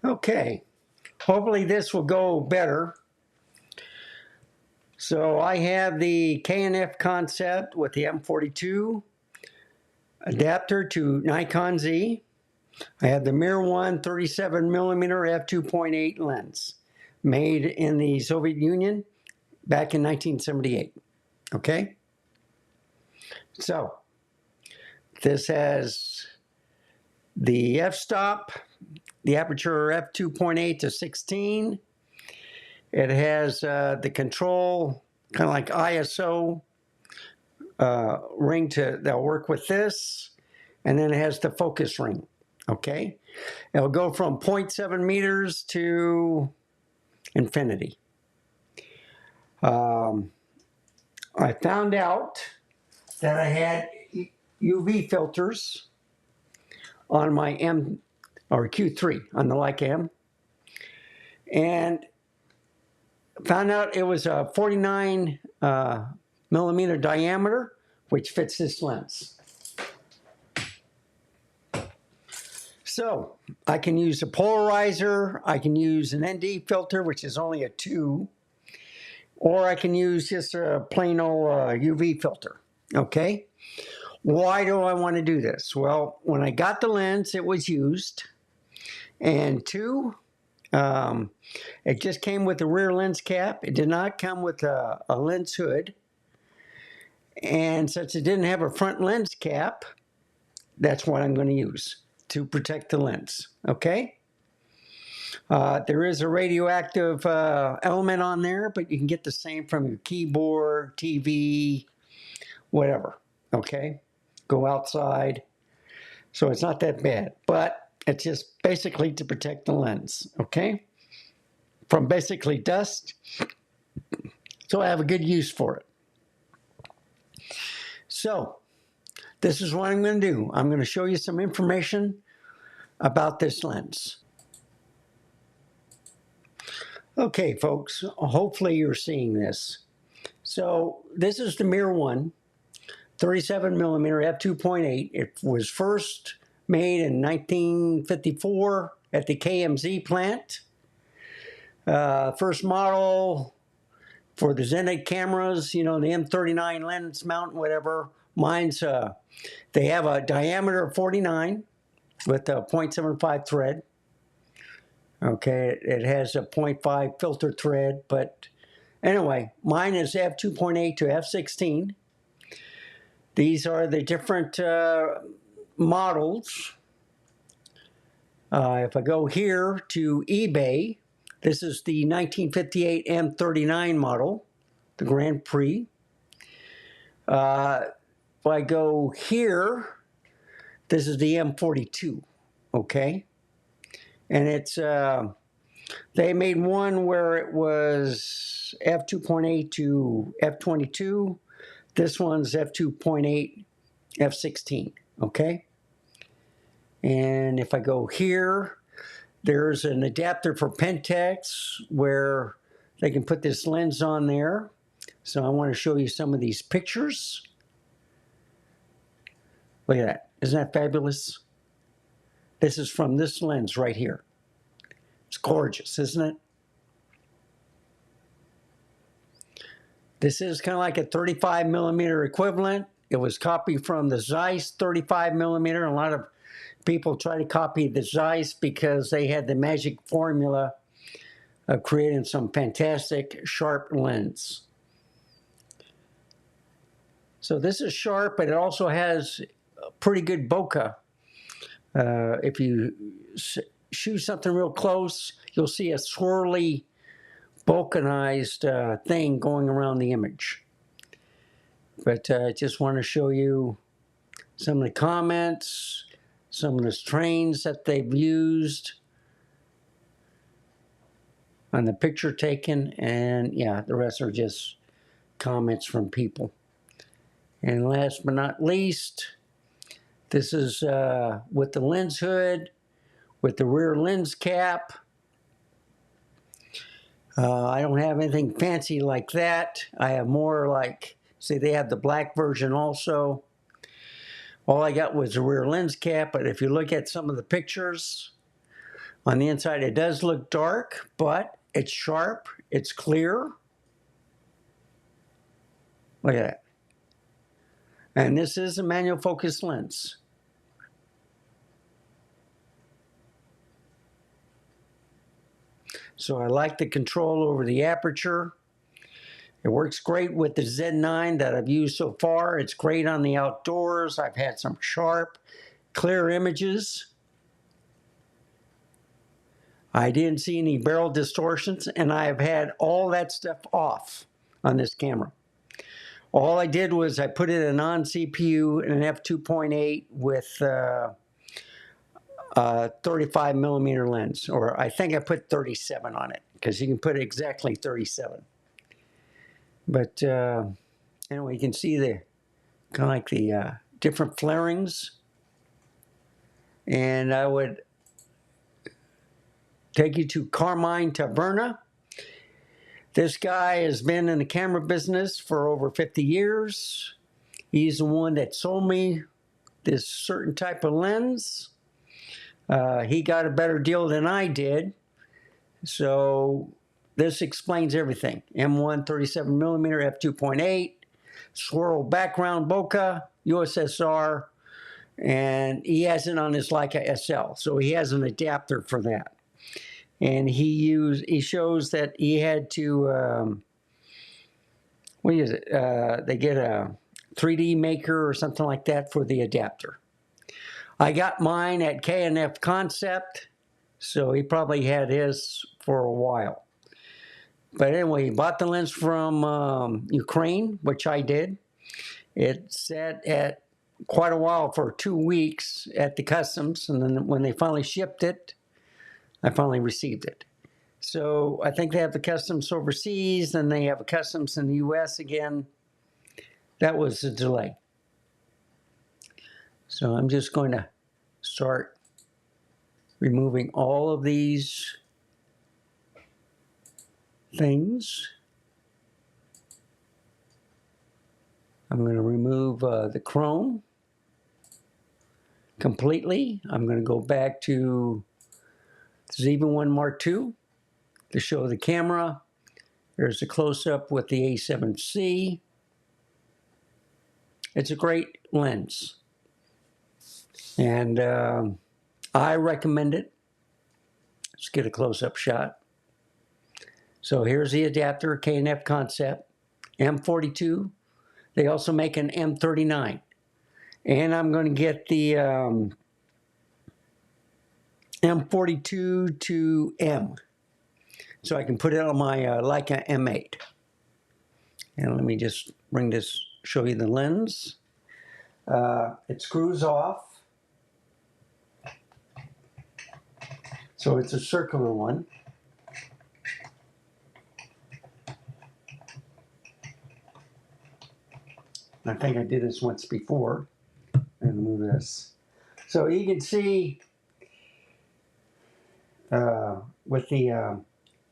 Okay, hopefully this will go better. So I have the K&F concept with the M42 adapter to Nikon Z. I have the Mir 1 37mm f2.8 lens made in the Soviet Union back in 1978. Okay, so this has the f-stop, the aperture f2.8 to 16. It has the control, kind of like ISO ring that'll work with this, and then it has the focus ring. Okay, it'll go from 0.7 meters to infinity. I found out that I had UV filters on my M or Q3 on the Leica M, and found out it was a 49 millimeter diameter, which fits this lens. So I can use a polarizer, I can use an ND filter, which is only a 2, or I can use just a plain old UV filter. Okay, why do I want to do this? Well, when I got the lens, it was used, and 2, it just came with a rear lens cap. It did not come with a lens hood. And since it didn't have a front lens cap, that's what I'm going to use to protect the lens. Okay? There is a radioactive element on there, but you can get the same from your keyboard, TV, whatever. Okay? Go outside. So it's not that bad, but it's just basically to protect the lens. Okay? From basically dust. So I have a good use for it. So this is what I'm going to do. I'm going to show you some information about this lens. Okay, folks, hopefully you're seeing this. So this is the Mir 1 37mm f2.8. It was first made in 1954 at the KMZ plant. First model for the Zenit cameras, you know, the M39 lens mount, whatever. Mine's, they have a diameter of 49 with a 0.75 thread. Okay, it has a 0.5 filter thread, but anyway, mine is f2.8 to f16. These are the different models. If I go here to eBay, this is the 1958 M39 model, the Grand Prix. If I go here, this is the M42, okay? And it's, they made one where it was f2.8 to f22. This one's f2.8, f16, okay? And if I go here, there's an adapter for Pentax where they can put this lens on there. So I want to show you some of these pictures. Look at that. Isn't that fabulous? This is from this lens right here. It's gorgeous, isn't it? This is kind of like a 35mm equivalent. It was copied from the Zeiss 35mm. A lot of people try to copy the Zeiss because they had the magic formula of creating some fantastic sharp lens. So this is sharp, but it also has a pretty good bokeh. If you shoot something real close, you'll see a swirly, bokehized thing going around the image. But I just want to show you some of the comments, some of the strains that they've used on the picture taken, and yeah, the rest are just comments from people. And last but not least, this is with the lens hood, with the rear lens cap. I don't have anything fancy like that. I have more like, see, they have the black version also. All I got was a rear lens cap, but if you look at some of the pictures, On the inside, it does look dark, but it's sharp, it's clear. Look at that. And this is a manual focus lens. So I like the control over the aperture. It works great with the Z9 that I've used so far. It's great on the outdoors. I've had some sharp, clear images. I didn't see any barrel distortions, and I've had all that stuff off on this camera. All I did was I put in a non-CPU and an f2.8 with a 35 millimeter lens, or I think I put 37 on it, because you can put exactly 37. But anyway, you can see the kind of like the different flarings. And I would take you to Carmine Taverna. This guy has been in the camera business for over 50 years. He's the one that sold me this certain type of lens. He got a better deal than I did. So this explains everything. M1 37 millimeter f2.8, swirl background bokeh, USSR, and he has it on his Leica SL. So he has an adapter for that. And he shows that he had to, what is it? They get a 3D maker or something like that for the adapter. I got mine at K&F Concept, so he probably had his for a while. But anyway, he bought the lens from Ukraine, which I did. It sat at quite a while for 2 weeks at the customs, and then when they finally shipped it, I finally received it. So I think they have the customs overseas, and they have a customs in the US again. That was a delay. So I'm just going to start removing all of these things. I'm going to remove the chrome completely. I'm going to go back to Z1 Mark II to show the camera. There's a close-up with the A7C. It's a great lens, and I recommend it. Let's get a close-up shot. So here's the adapter, K&F Concept, M42. They also make an M39. And I'm going to get the M42 to M, so I can put it on my Leica M8. And let me just bring this, show you the lens. It screws off. So it's a circular one. I think I did this once before. And move this. So you can see with the,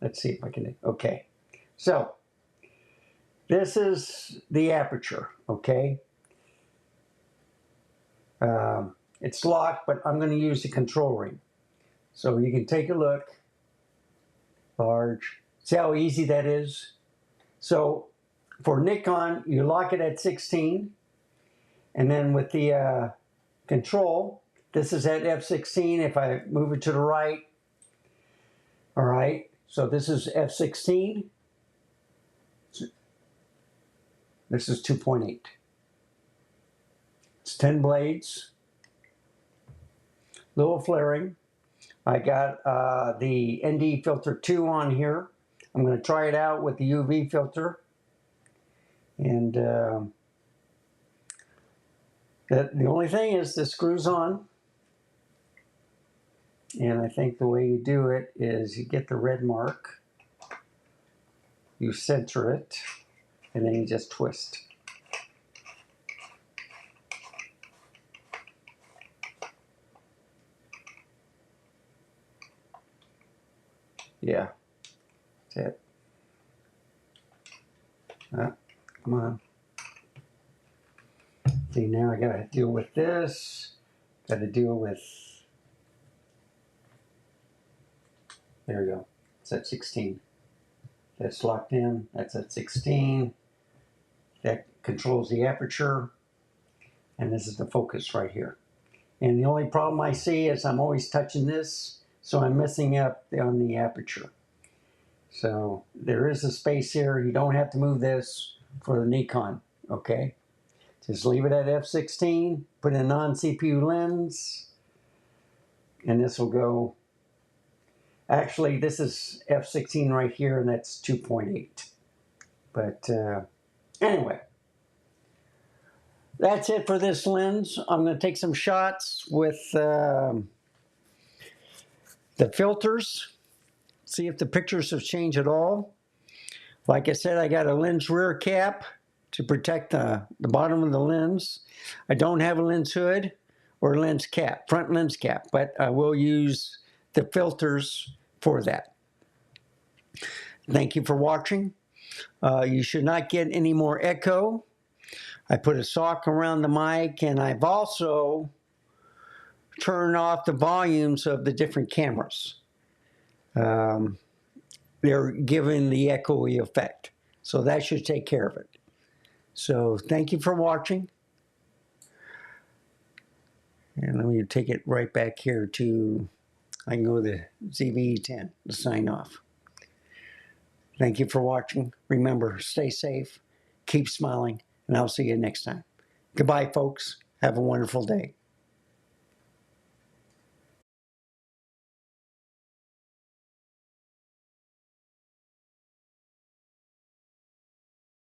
let's see if I can, okay. So this is the aperture, okay? It's locked, but I'm going to use the control ring. So you can take a look. Large. See how easy that is? So for Nikon, you lock it at 16. And then with the control, this is at f16. If I move it to the right, all right. So this is f16. This is 2.8. It's 10 blades. Little flaring. I got the ND filter 2 on here. I'm going to try it out with the UV filter. And the only thing is this screws on. And I think the way you do it is you get the red mark, you center it, and then you just twist. Yeah, that's it. Come on. See, now I gotta deal with this. Gotta deal with There you go. It's at 16. That's locked in. That's at 16. That controls the aperture. And this is the focus right here. And the only problem I see is I'm always touching this, so I'm messing up on the aperture. So there is a space here. You don't have to move this for the Nikon, okay? Just leave it at f16, put in a non-CPU lens, and this will go. Actually, this is f16 right here, and that's 2.8. But anyway, that's it for this lens. I'm going to take some shots with the filters, see if the pictures have changed at all. Like I said, I got a lens rear cap to protect the bottom of the lens. I don't have a lens hood or lens cap, front lens cap, but I will use the filters for that. Thank you for watching. You should not get any more echo. I put a sock around the mic, and I've also turned off the volumes of the different cameras. They're giving the echoey effect. So that should take care of it. So thank you for watching. And let me take it right back here to, I can go to the ZV-10 to sign off. Thank you for watching. Remember, stay safe, keep smiling, and I'll see you next time. Goodbye, folks. Have a wonderful day.